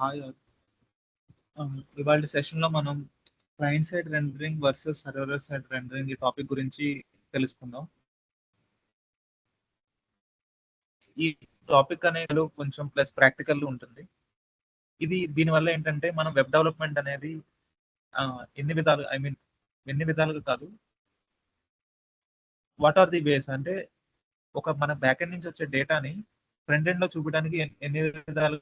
Hi. ఇవాళ సెషన్లో మనం client side rendering versus server side rendering ఈ టాపిక్ గురించి తెలుసుకుందాం. ఈ టాపిక్ అనేది కొంచెం ప్లస్ ప్రాక్టికల్ ఉంటుంది. దీనివల్ల ఏంటంటే మనం వెబ్ డెవలప్మెంట్ అనేది ఎన్ని విధాలు ఎన్ని విధాలుగా కాదు, వాట్ ఆర్ ది వేస్ అంటే మన బ్యాక్ ఎండ్ నుంచి వచ్చే డేటాని ఫ్రంట్ ఎండ్ లో చూపించడానికి ఎన్ని విధాలు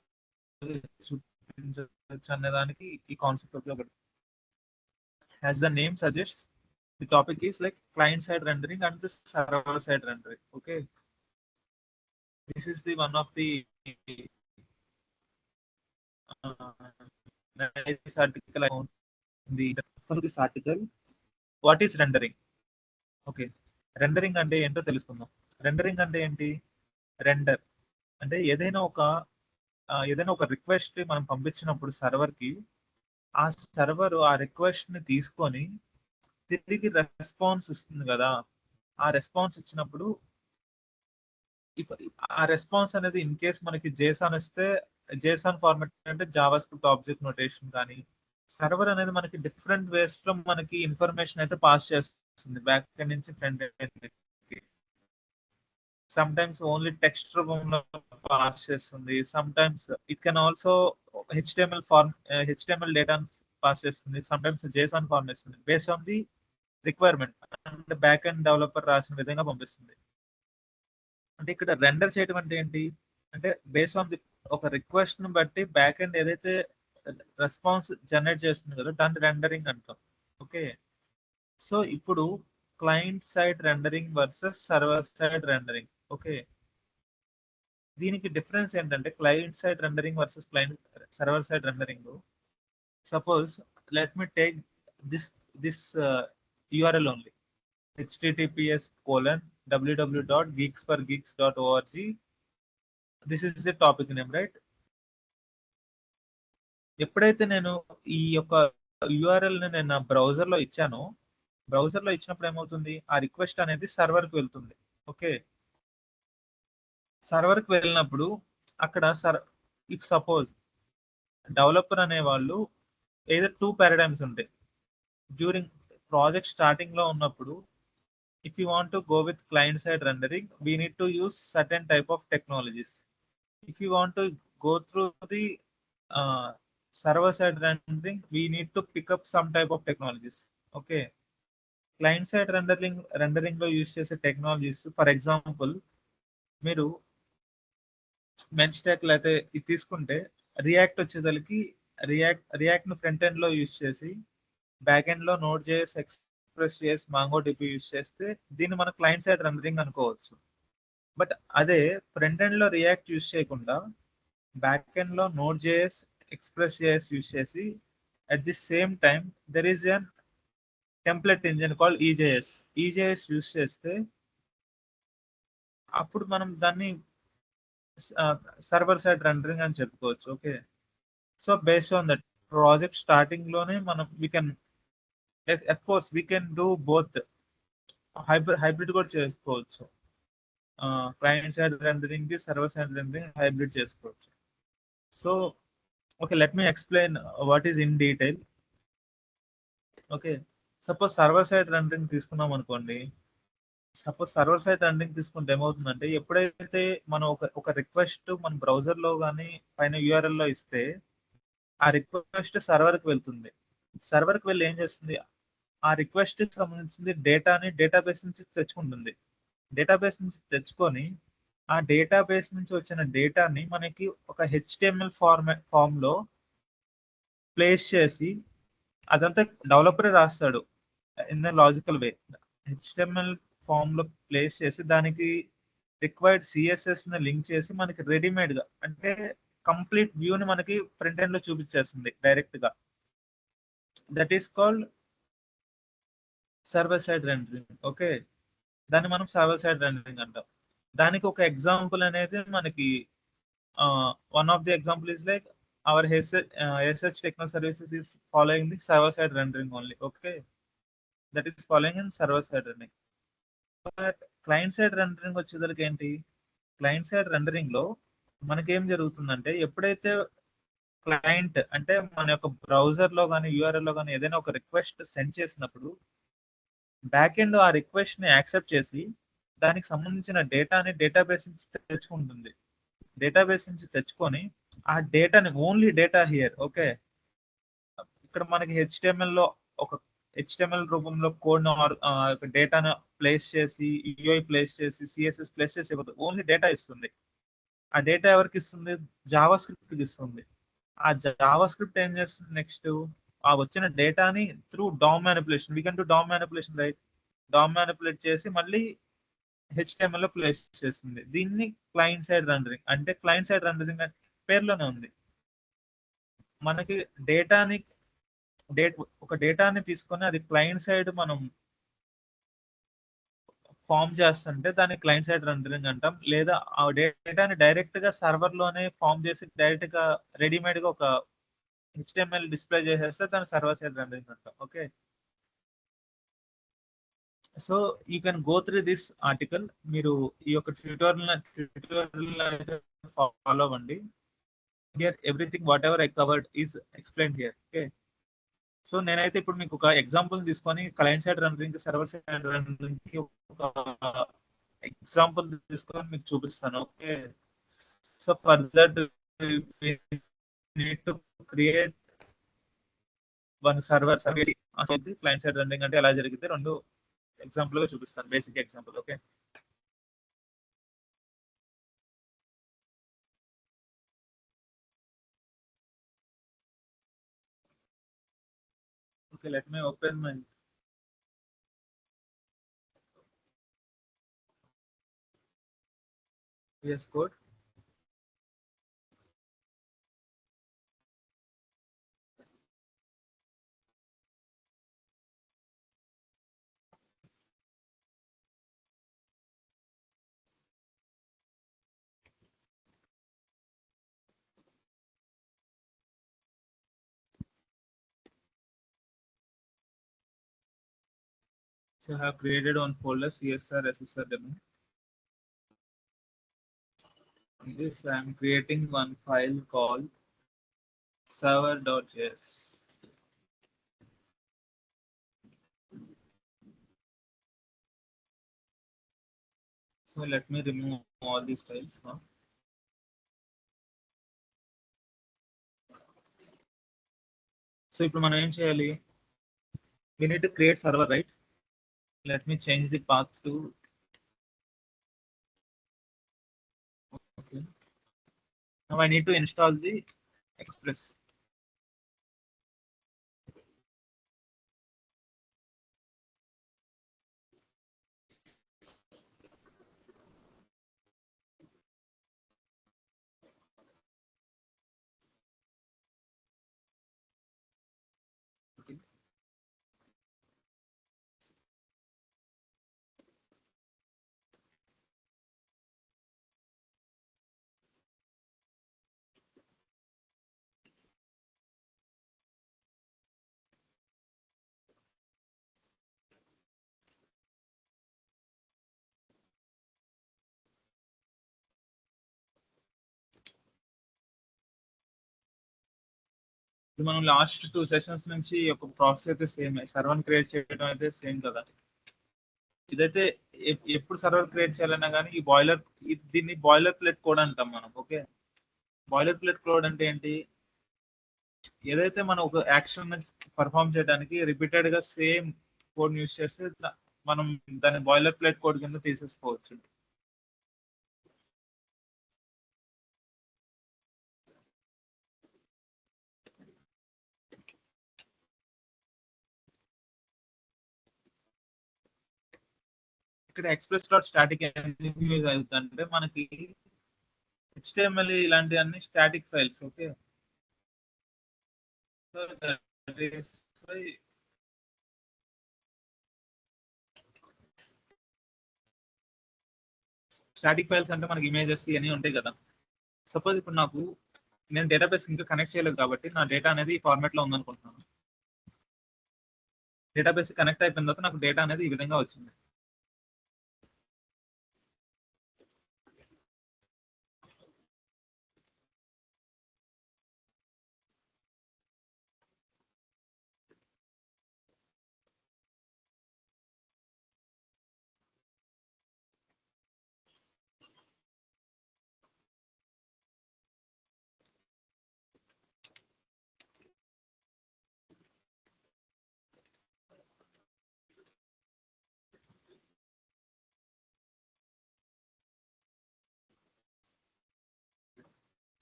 చూపించవచ్చు అనే దానికి ఈ కాన్సెప్ట్ ఉపయోగపడుతుంది. As the name suggests, the topic is like client side rendering and the server side rendering. Okay, this is the one of the nice article I found in the for this article. What is rendering? Okay, rendering అంటే ఏంటో తెలుసుకుందాం. Rendering అంటే ఏంటి? Render అంటే ఏదైనా ఒక request మనం పంపించినప్పుడు సర్వర్ కి, ఆ సర్వర్ ఆ రిక్వెస్ట్ ని తీసుకొని తిరిగి రెస్పాన్స్ ఇస్తుంది కదా. ఆ రెస్పాన్స్ ఇచ్చినప్పుడు ఆ రెస్పాన్స్ అనేది ఇన్ కేస్ మనకి జేసాన్ ఇస్తే, జేసాన్ ఫార్మాట్ అంటే జావా స్క్రిప్ట్ ఆబ్జెక్ట్ నోటేషన్, కానీ సర్వర్ అనేది మనకి డిఫరెంట్ వేస్ లో మనకి ఇన్ఫర్మేషన్ అయితే పాస్ చేస్తుంది బ్యాక్ ఎండ్ నుంచి front end. Some times only text రూపంలో పాస్ చేస్తుంది, some times it can also HTML data pass చేస్తుంది, సమ్ టైమ్స్ జేసాన్ ఫార్మ్ ఇస్తుంది. బేస్డ్ ఆన్ ది రిక్వైర్మెంట్ అంటే బ్యాక్ ఎండ్ డెవలపర్ రాసిన విధంగా పంపిస్తుంది. అంటే ఇక్కడ రెండర్ చేయడం అంటే ఏంటి అంటే బేస్ ఆన్ ది ఒక రిక్వెస్ట్ ని బట్టి బ్యాక్ ఎండ్ ఏదైతే రెస్పాన్స్ జనరేట్ చేస్తుంది కదా దాన్ని రెండరింగ్ అంటాం. ఓకే, సో ఇప్పుడు client side rendering versus server side rendering. Okay, దీనికి డిఫరెన్స్ ఏంటంటే client side rendering versus server side rendering. Suppose let me take this URL only, https://www.geeksforgeeks.org. This is the topic name, right? ఎప్పుడైతే నేను ఈ యొక్క URL ని నేను నా browser లో ఇచ్చానో, బ్రౌజర్ లో ఇచ్చినప్పుడు ఏమవుతుంది, ఆ రిక్వెస్ట్ అనేది సర్వర్ కి వెళ్తుంది. ఓకే, సర్వర్ కి వెళ్ళినప్పుడు అక్కడ ఇఫ్ సపోజ్ డెవలపర్ అనే వాళ్ళు ఏదో 2 పారాడైమ్స్ ఉంటాయి. డ్యూరింగ్ ప్రాజెక్ట్ స్టార్టింగ్ లో ఉన్నప్పుడు, if you want to go with client side rendering, we need to use certain type of technologies. If you want to go through the server side rendering, we need to pick up some type of technologies. Okay, client side rendering లో use చేసే technologies, for example మీరు మెన్ stack అయితే ఇది తీసుకుంటే, React వచ్చేసరికి React ను front end లో యూస్ చేసి బ్యాక్ ఎండ్ లో Node JS, Express JS, Mongo DB use చేస్తే దీన్ని మన క్లయింట్ సైడ్ రెండరింగ్ అనుకోవచ్చు. బట్ అదే ఫ్రంట్ ఎండ్ లో రియాక్ట్ యూస్ చేయకుండా బ్యాక్ ఎండ్ లో Node JS, Express JS use చేసి at the same time there is an template engine called EJS use చేస్తే అప్పుడు మనం దాన్ని సర్వర్ సైడ్ రెండరింగ్ అని చెప్పుకోవచ్చు. Okay, so based on that project starting లోనే మనం of course we can do both, hybrid కూడా చేసుకోవచ్చు. క్లయింట్ సైడ్ రెండరింగ్ కి సర్వర్ సైడ్ రెండరింగ్ హైబ్రిడ్ చేసుకోవచ్చు. So okay, let me explain what is in detail. Okay, suppose server side rendering తీసుకున్నాం అనుకోండి. Suppose server side rendering తీసుకుంటే ఏమవుతుందంటే, ఎప్పుడైతే మనం ఒక రిక్వెస్ట్ మన బ్రౌజర్ లో కానీ పైన URL లో ఇస్తే, ఆ రిక్వెస్ట్ సర్వర్ కి వెళ్తుంది. సర్వర్ కి వెళ్ళి ఏం చేస్తుంది, ఆ రిక్వెస్ట్ కి సంబంధించింది డేటాని డేటాబేస్ నుంచి తెచ్చుకుంటుంది. డేటాబేస్ నుంచి తెచ్చుకొని ఆ డేటాబేస్ నుంచి వచ్చిన డేటాని మనకి ఒక HTML ఫామ్ లో ప్లేస్ చేసి, అదంతా డెవలపరే రాస్తాడు in the logical way. HTML form లో ప్లేస్ చేసి దానికి రిక్వైర్డ్ CSS ని లింక్ చేసి మనకి రెడీమేడ్ గా అంటే కంప్లీట్ వ్యూని మనకి ఫ్రంట్ ఎండ్ లో చూపించేస్తుంది డైరెక్ట్ గా. That is called server side rendering. Okay, దాన్ని మనం సర్వర్ సైడ్ రెండరింగ్ అంటాం. దానికి ఒక ఎగ్జాంపుల్ అనేది మనకి one of the example is like our SH Techno Services is following the server side rendering only. Okay, that is following in server side rendering. But client side rendering వచ్చేసరికి ఏంటి, client side rendering లో మనకి ఏం జరుగుతుందంటే, ఎప్పుడైతే client అంటే మన యొక్క బ్రౌజర్ లో కానీ యూఆర్ఎల్ లో కానీ ఏదైనా ఒక రిక్వెస్ట్ సెండ్ చేసినప్పుడు బ్యాక్ ఎండ్ ఆ రిక్వెస్ట్ ని యాక్సెప్ట్ చేసి దానికి సంబంధించిన డేటాని డేటాబేస్ నుంచి తెచ్చుకుంటుంది. డేటాబేస్ నుంచి తెచ్చుకొని ఆ డేటాని ఓన్లీ డేటా హియర్ ఓకే, ఇక్కడ మనకి హెచ్టిఎంఎల్ లో ఒక హెచ్టిఎంఎల్ రూపంలో కోడ్ డేటాను ప్లేస్ చేసి యూఐ ప్లేస్ చేసి సిఎస్ఎస్ ప్లేస్ చేసి ఇవ్వదు, ఓన్లీ డేటా ఇస్తుంది. ఆ డేటా ఎవరికి ఇస్తుంది? జావా స్క్రిప్ట్ ఇస్తుంది. ఆ జావా స్క్రిప్ట్ ఏం చేస్తుంది నెక్స్ట్? ఆ వచ్చిన డేటాని through DOM manipulation, we can do DOM manipulation right, DOM manipulate చేసి మళ్ళీ హెచ్టిఎంఎల్ లో ప్లేస్ చేస్తుంది. దీన్ని క్లయింట్ సైడ్ రెండరింగ్ అంటే, క్లయింట్ సైడ్ రెండరింగ్ పేర్లోనే ఉంది. మనకి డేటాని ఒక డేటాని తీసుకొని అది క్లయింట్ సైడ్ మనం ఫామ్ చేస్తుంటే దాన్ని క్లయింట్ సైడ్ రెండరింగ్ అంటాం. లేదా ఆ డేటాని డైరెక్ట్ గా సర్వర్ లోనే ఫామ్ చేసి డైరెక్ట్ గా రెడీమేడ్ గా ఒక హెచ్టిఎంఎల్ డిస్ప్లే చేసేస్తే దాన్ని సర్వర్ సైడ్ రెండరింగ్ అంటాం. Okay, so you can go through this article. మీరు ఈ యొక్క ట్యూటోరియల్ అయితే ఫాలో అవ్వండి. Here everything what ever I covered is explain here. Okay, so నేనైతే ఇప్పుడు మీకు ఒక ఎగ్జాంపుల్ తీసుకొని client side rendering server side rendering కి ఒక ఎగ్జాంపుల్ తీసుకొని మీకు చూపిస్తాను. Okay, so for that need to create one server client side rendering అంటే ఎలా జరిగితే రెండు ఎగ్జాంపుల్ గా చూపిస్తాను, basic example. Okay, okay let me open my VS Code. So I have created one folder CSR SSR demo. In this I am creating one file called server.js. So let me remove all these files now. So ఇప్పుడు మనం ఏం చేయాలి? We need to create server, right? Let me change the path to okay. Now I need to install the Express. Okay. ఇప్పుడు మనం last 2 sessions నుంచి ఒక process అయితే same, server create చేయడం అయితే సేమ్ కదా. ఇదైతే ఎప్పుడు సర్వర్ క్రియేట్ చేయాలన్నా కానీ ఈ దీన్ని బాయిలర్ ప్లేట్ కోడ్ అంటాం మనం. ఓకే, బాయిలర్ ప్లేట్ కోడ్ అంటే ఏంటి? ఏదైతే మనం ఒక యాక్షన్ పర్ఫామ్ చేయడానికి రిపీటెడ్ గా సేమ్ కోడ్ యూస్ చేస్తే మనం దాన్ని బాయిలర్ ప్లేట్ కోడ్ కింద తీసేసుకోవచ్చు. ఇక్కడ ఎక్స్ప్రెస్ డాట్ స్టాటిక్ ఎందుకు యూజ్ అవుతుందంటే మనకి HTML ఇలాంటి అన్ని static files. Okay, so that is why static files అంటే మనకి ఇమేజెస్ ఇవన్నీ ఉంటాయి కదా. సపోజ్ ఇప్పుడు నేను డేటాబేస్ ఇంకా కనెక్ట్ చేయలేదు కాబట్టి నా డేటా అనేది ఈ ఫార్మాట్ లో ఉందనుకుంటున్నాను. డేటాబేస్ కనెక్ట్ అయిపోయిన తర్వాత నాకు డేటా అనేది ఈ విధంగా వచ్చింది.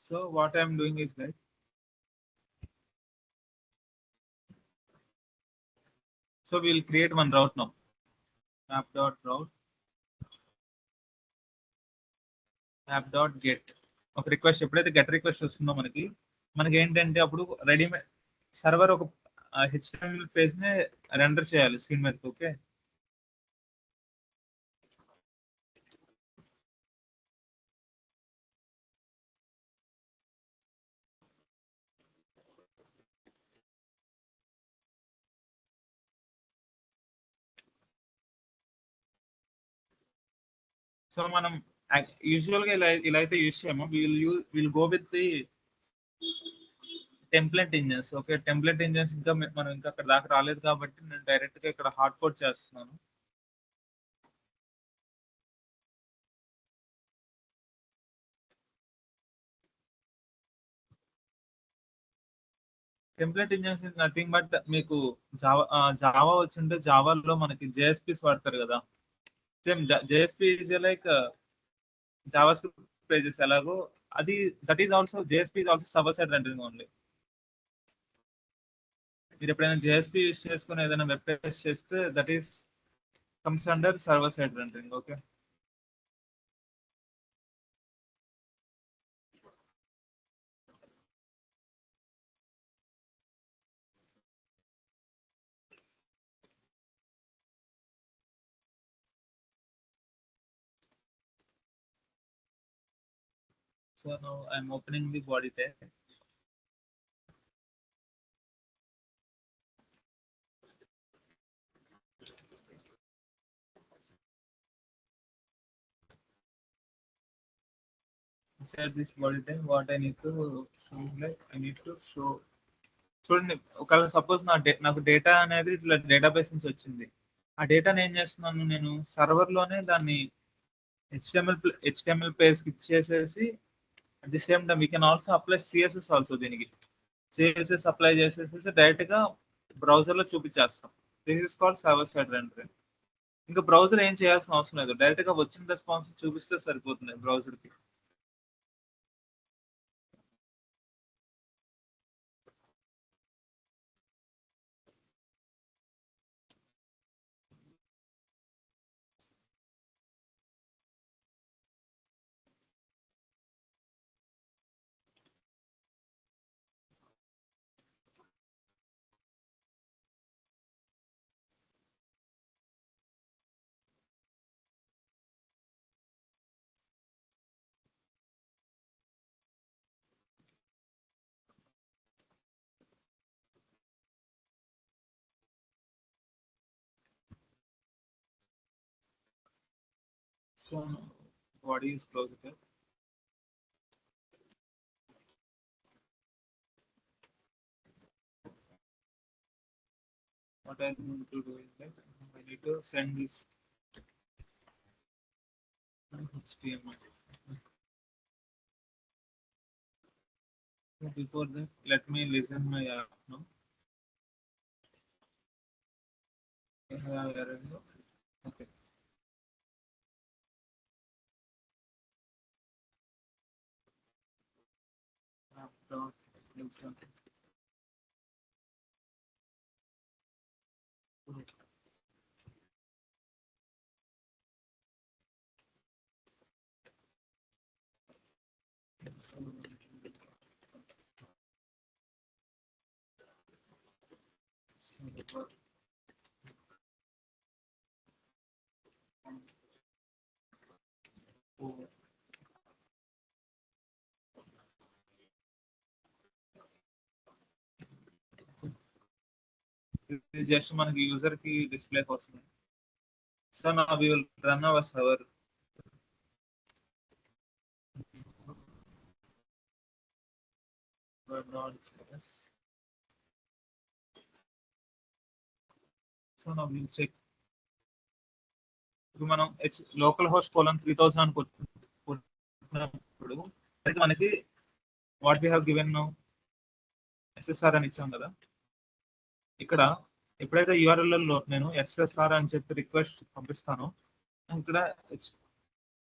So what I'm doing is like, so we'll create one route now. App.route, app.get. ఒక రిక్వెస్ట్ ఎప్పుడైతే గెట్ రిక్వెస్ట్ వస్తుందో మనకి ఏంటంటే అప్పుడు రెడీమేడ్ సర్వర్ ఒక హెచ్టిఎంఎల్ పేజ్ ని రెండర్ చేయాలి స్క్రీన్ మీద. ఓకే, సో మనం యూజువల్ గా ఇలా అయితే యూజ్ చేయము. Will go with the template engines. Okay, template engines ఇంకా మనం ఇంకా అక్కడ దాకా రాలేదు కాబట్టి నేను డైరెక్ట్ గా ఇక్కడ హార్డ్ కోడ్ చేస్తున్నాను. Template engines is nothing but మీకు జావా వచ్చింటే జావాలో మనకి జేఎస్పీస్ వాడతారు కదా. Same JSP is like Java script pages ఎలాగో అది, that is also JSP is also server side rendering only. మీరు ఎప్పుడైనా జేఎస్పీ యూస్ చేసుకుని ఏదైనా వెబ్ పేజ్ చేస్తే that is comes under server side rendering. Okay, so now I'm opening the body tag. Inside this body tag, what I need to show, like I need to show. చూడండి, ఒకవేళ suppose నాకు data అనేది ఇట్లా database నుంచి వచ్చింది. ఆ డేటాని ఏం చేస్తున్నాను నేను సర్వర్ లోనే దాన్ని హెచ్టిఎంఎల్ పేజ్ కి ఇచ్చేసేసి at the same time we can also apply CSS also. దీనికి సిఎస్ఎస్ అప్లై చేసేసి డైరెక్ట్ గా బ్రౌజర్ లో చూపించేస్తాం. This is called server side rendering. ఇంకా బ్రౌజర్ ఏం చేయాల్సిన అవసరం లేదు, డైరెక్ట్ గా వచ్చిన రెస్పాన్స్ చూపిస్తే సరిపోతుంది బ్రౌజర్ కి. So body is close. What I need to do is that I need to send this HTML. So before that, let me listen my app now. Okay. App dot listen. ఇది just మనకి user కి display కోసం. So now we will run our server. So now we'll check. ఇప్పుడు మనం local host colon 3000 అనుకుంటున్నప్పుడు మనకి what we have given now SSR అని ఇచ్చాం కదా. ఇక్కడ ఎప్పుడైతే URL లో నేను SSR అని చెప్పి రిక్వెస్ట్ పంపిస్తానో ఇక్కడ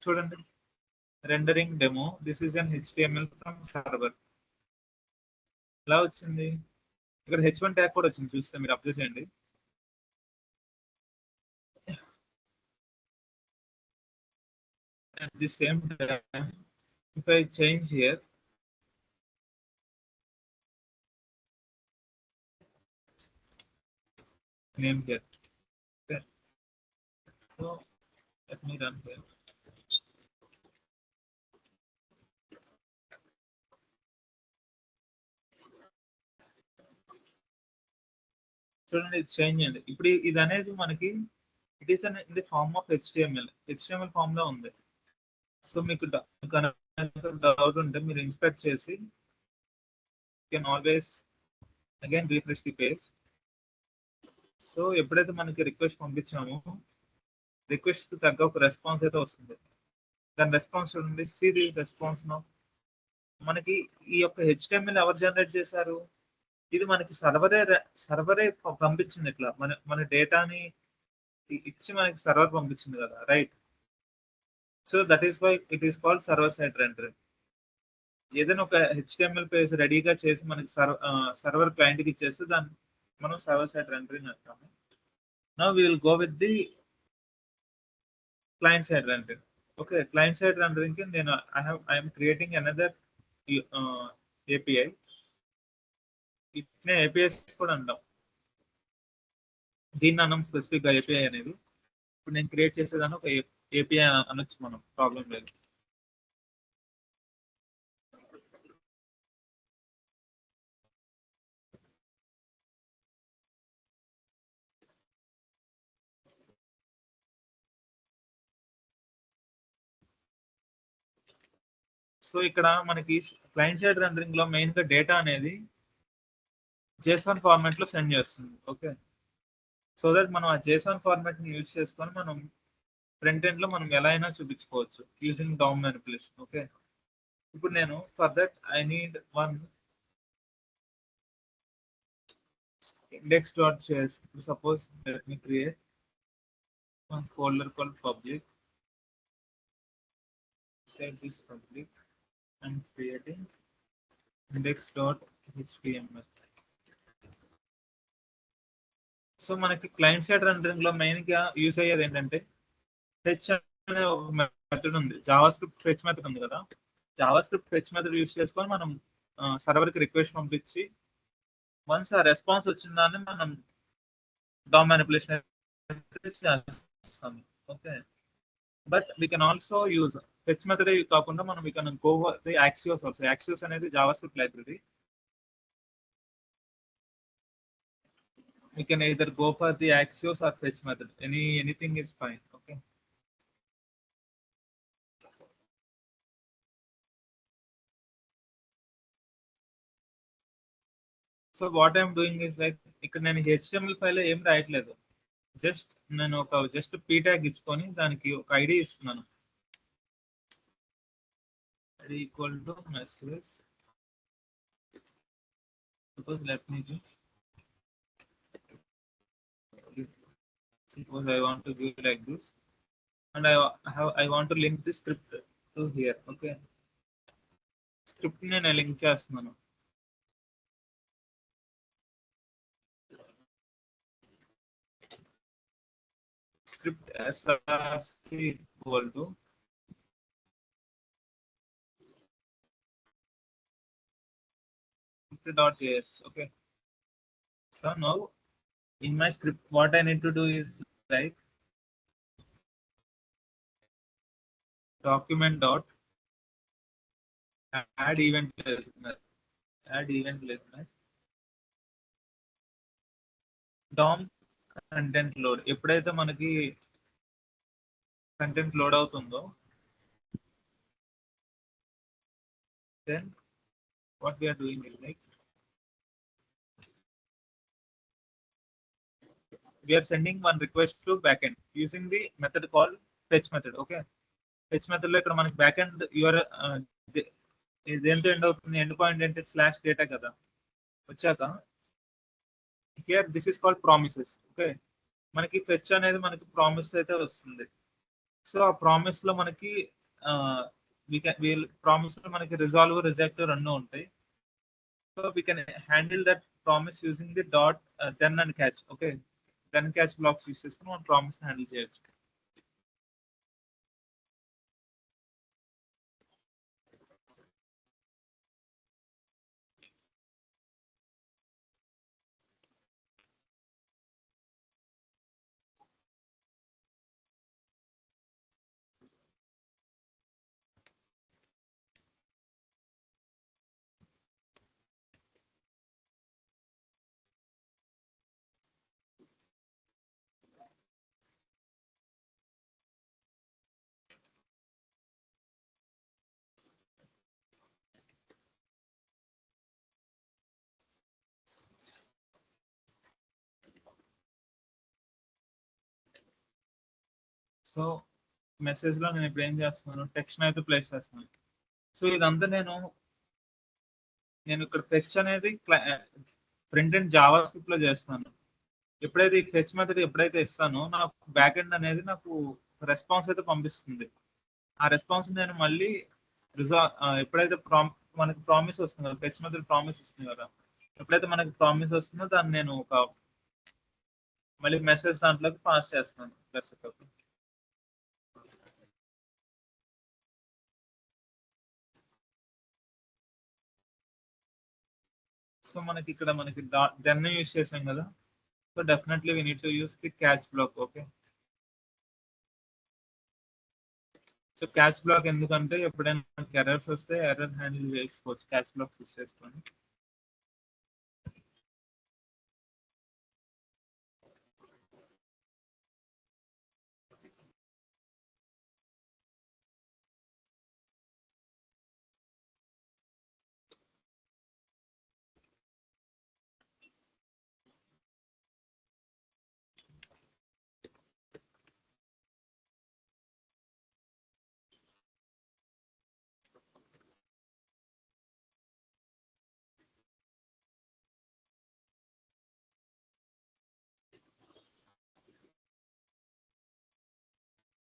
చూడండి rendering demo, this is an HTML from server. ఎలా వచ్చింది? ఇక్కడ H1 ట్యాగ్ కూడా వచ్చింది, చూస్తే మీరు అప్లై చేయండి. At the same time, if I change here, name here. Okay. So let me run here. చూడండి, ఇది చేంజ్ అయింది. ఇప్పుడు ఇది అనేది మనకి it is in the form of HTML form లో ఉంది. సో మీకు డౌట్ ఉంటే మీరు ఇన్స్పెక్ట్ చేసి can always again refresh the page. So ఎప్పుడైతే మనకి రిక్వెస్ట్ పంపించామో రిక్వెస్ట్ కి తగ్గ ఒక రెస్పాన్స్ అయితే వస్తుంది. దాని రెస్పాన్స్ చూడండి, సి ది రెస్పాన్స్ నో. మనకి ఈ యొక్క హెచ్టిఎంఎల్ ఎవరు జనరేట్ చేశారు? ఇది మనకి సర్వరే పంపించింది. ఇట్లా మన డేటాని ఇచ్చి మనకి సర్వర్ పంపించింది కదా, right? So that is why it is called server side rendering. ఏదైనా ఒక హెచ్టిఎంఎల్ పేజ్ రెడీగా చేసి మనకి సర్వర్ క్లయింట్ కి ఇచ్చేస్తే దాన్ని మనం సర్వర్ సైడ్ రెండరింగ్ అంటాము. Now we will go with the client side rendering. Okay, client side rendering కి నేను ఐఎమ్ క్రియేటింగ్ అనదర్ ఏపీఐ. ఇట్నే ఏపీఎస్ కూడా అంటాం, దీన్ని అన్నాం స్పెసిఫిక్ గా ఏపీఐ అనేది. ఇప్పుడు నేను క్రియేట్ చేసేదాన్ని ఒక ఏపీఐ అనొచ్చు, మనం ప్రాబ్లం లేదు. సో ఇక్కడ మనకి క్లయింట్ సైడ్ రెండరింగ్ లో మెయిన్ గా డేటా అనేది JSON ఫార్మాట్ లో సెండ్ చేస్తుంది. ఓకే, సో దట్ మనం ఆ JSON ఫార్మాట్ ని యూజ్ చేసుకొని మనం ఫ్రంట్ ఎండ్ లో మనం ఎలా అయినా చూపించుకోవచ్చు యూజింగ్ డౌన్ మ్యానిపులేషన్. ఓకే, ఇప్పుడు నేను for that I need one index.js. Suppose let me create one folder called public, set this public and creating index.html. So మనకి క్లయింట్ సైడ్ రెండరింగ్ లో మెయిన్ గా యూజ్ అయ్యేది ఏంటంటే ఫెచ్ అనే ఒక method ఉంది, జావా స్క్రిప్ట్ ఫెచ్ మెథడ్ ఉంది కదా. Java script fetch method use చేసుకొని మనం సర్వర్ కి రిక్వెస్ట్ పంపించి వన్స్ ఆ రెస్పాన్స్ వచ్చిందాన్ని మనం డౌన్ మ్యానిపులేషన్ చేస్తాం. ఓకే, but we can also use fetch method కాకుండా మనం we can go the Axios also. Axios అనేది JavaScript library. We can either go for the Axios or fetch method. Anything is fine. Okay. So what I'm doing is like ఇక్కడ నేను HTML file ఏం రాయట్లేదు, just నేను ఒక p tag ఇచ్చుకొని దానికి ఒక ID ఇస్తున్నాను. ID equal to message. Suppose let me do. Suppose I want to do like this, and I want to link this script to here. Okay, script నేను link చేస్తున్నాను. Script src equal to script.js. Okay, so now in my script what I need to do is like document dot add event listener dom content load. ఎప్పుడైతే మనకి content load అవుతుందో then what we are doing is like we are sending one request to backend using the method called fetch method. Okay, fetch method లో ఇక్కడ మనకి backend దేంతో end అవుతుంది, end point అంటే /data కదా. వచ్చాక here this is called promises. Okay, మనకి fetch అనేది మనకి ప్రామిస్ అయితే వస్తుంది. సో ఆ ప్రామిస్ లో మనకి వీళ్ళు ప్రామిస్ లో మనకి రిజాల్వ్ రిజెక్ట్ రెండు ఉంటాయి. So we can handle that promise using the dot then and catch. Okay, then catch blocks use చేసుకుని మనం ప్రామిస్ హ్యాండిల్ చేయొచ్చు. సో మెసేజ్ లో నేను ఇప్పుడు ఏం చేస్తున్నాను, టెక్స్ట్ అయితే ప్లేస్ చేస్తున్నాను. సో ఇదంతా నేను ఇక్కడ ఫెచ్ అనేది ప్రింట్ అండ్ జావా స్క్రిప్ట్ లో చేస్తున్నాను. ఎప్పుడైతే ఈ ఫెచ్ మెథడ్ ఎప్పుడైతే ఇస్తానో నాకు బ్యాక్ ఎండ్ అనేది నాకు రెస్పాన్స్ అయితే పంపిస్తుంది. ఆ రెస్పాన్స్ నేను మళ్ళీ ఎప్పుడైతే మనకి ప్రామిస్ వస్తుంది కదా, ఫెచ్ మెథడ్ ప్రామిస్ ఇస్తుంది కదా, ఎప్పుడైతే మనకి ప్రామిస్ వస్తుందో దాన్ని నేను ఒక మళ్ళీ మెసేజ్ దాంట్లోకి పాస్ చేస్తున్నాను. సో మనకి ఇక్కడ మనకి దెన్ యూస్ చేసాం కదా, so definitely we need to use the catch black. Okay, so catch black ఎందుకంటే ఎప్పుడైనా మనకి ఎర్రర్స్ వస్తే ఎర్రర్ హ్యాండిల్ చేసుకోవచ్చు క్యాచ్ బ్లాక్ యూస్ చేసుకొని.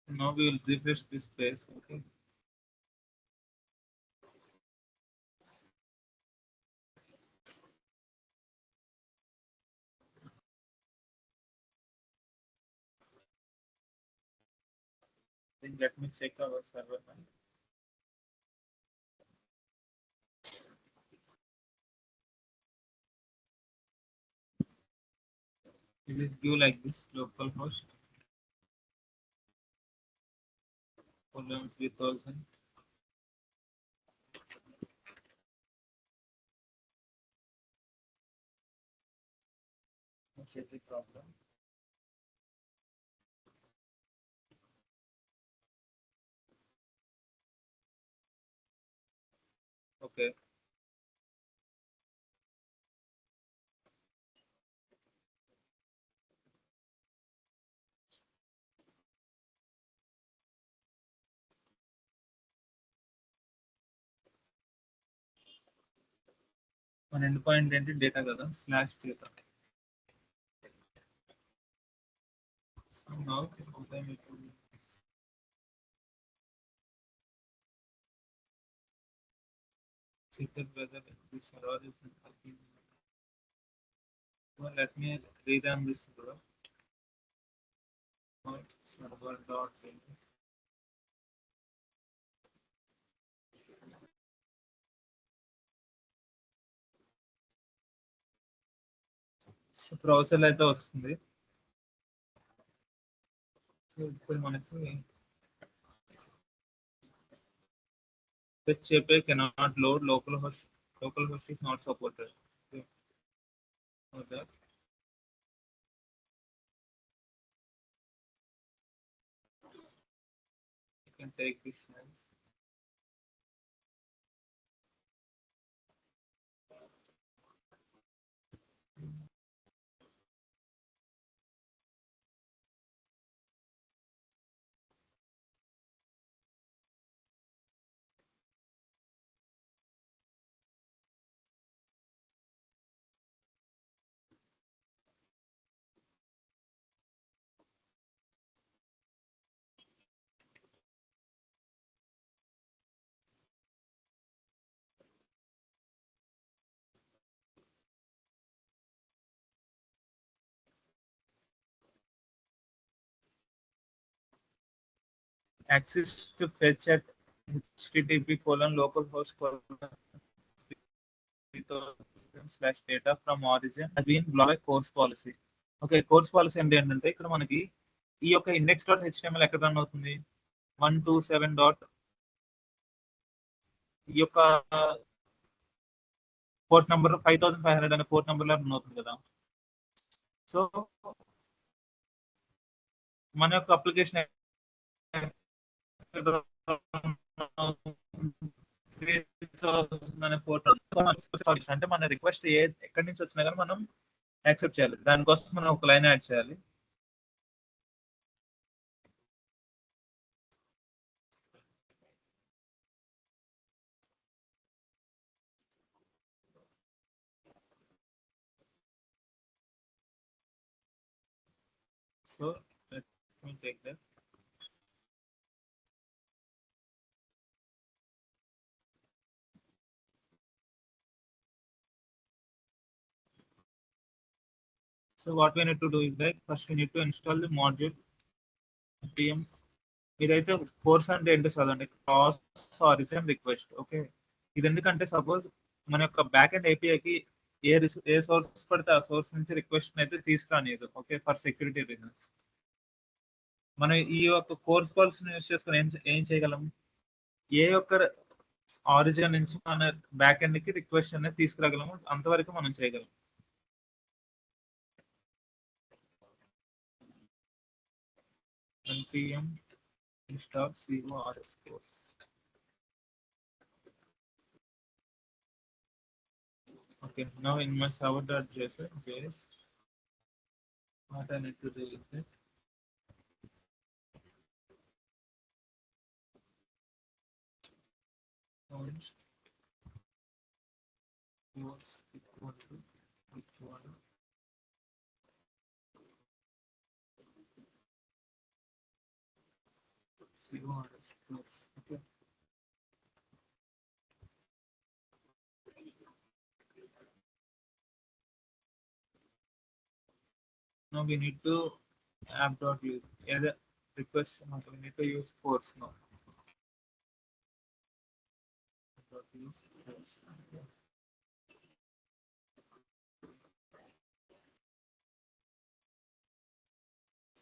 Now we will refresh this page. Okay. Then let me check our server now. It will give like this localhost colon 3000. Check the problem. Okay. మన end point ఏంటి, data కదా, slash data. So now okay, check that whether this server is working. Well, let me rerun this server. Server dot browser అయితే వస్తుంది. So ఇప్పుడు మనకి fetch API cannot load localhost is not supported. Okay. So that you can take this now. access to fetch at http://localhost 3000/data from origin has been blocked by course policy. Okay, course policy అంటే ఏంటంటే ఇక్కడ మనకి ఈ యొక్క index dot HTML ఎక్కడ run అవుతుంది, 127 dot ఈ యొక్క పోర్ట్ నంబర్ 5500 అనే పోర్ట్ నంబర్ లో రన్ అవుతుంది కదా. సో మన యొక్క అప్లికేషన్ అనే పోర్ట్ అంటే మన రిక్వెస్ట్ ఎక్కడి నుంచి వచ్చినా కానీ మనం యాక్సెప్ట్ చేయాలి. దానికోసం మనం ఒక లైన్ యాడ్ చేయాలి. So let me take that. So what we need to do is like first we need to install the module npm. మీరైతే కోర్స్ అంటే ఏంటో చదవండి, క్రాస్ ఆరిజిన్ రిక్వెస్ట్. ఓకే, ఇది ఎందుకంటే సపోజ్ మన యొక్క బ్యాక్ అండ్ ఏపీఐకి ఏ సోర్స్ పడితే ఆ సోర్స్ నుంచి రిక్వెస్ట్ అయితే తీసుకురానియదు. Okay, for security reasons. మనం ఈ యొక్క కోర్స్ కాల్స్ యూస్ చేసుకుని ఏం చేయగలం, ఏ యొక్క ఆరిజిన్ నుంచి మన బ్యాక్ ఎండ్ కి రిక్వెస్ట్ అనేది తీసుకురాగలము, అంతవరకు మనం చేయగలం. npm install cors course. Okay, now in my server.js, what I need to do is that course equal to cors course. Okay, now we need to app.use either request. We need to use course now. Use course.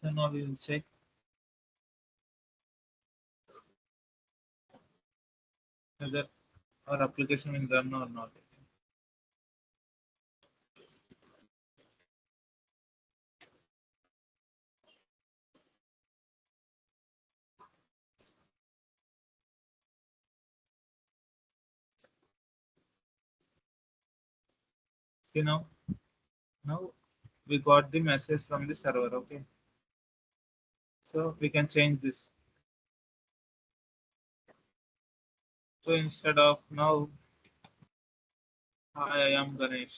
So now we will check whether our application will run or not. See now we got the message from the server. Okay, so we can change this. So instead of now, hi, I am Ganesh.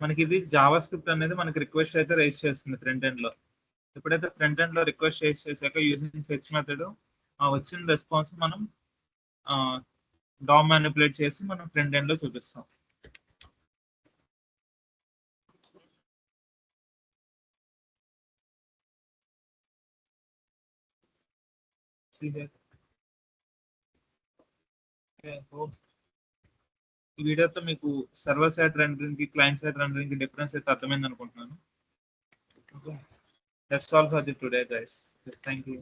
మనకి ఇది Java script అనేది మనకి request అయితే rise చేస్తుంది front end లో. ఎప్పుడైతే front end లో request rise చేశాక యూజింగ్ ఫెచ్ మెథడ్ వచ్చిన రెస్పాన్స్ మనం డామ్ మ్యానిపులేట్ చేసి మనం ఫ్రంట్ ఎండ్ లో చూపిస్తాం. ఈ వీడియోతో మీకు సర్వర్ సైడ్ రెండరింగ్ కి క్లయింట్ సైడ్ రెండరింగ్ కి డిఫరెన్స్ అయితే అర్థమైంది అనుకుంటున్నాను. That's all for the today, guys. Thank you.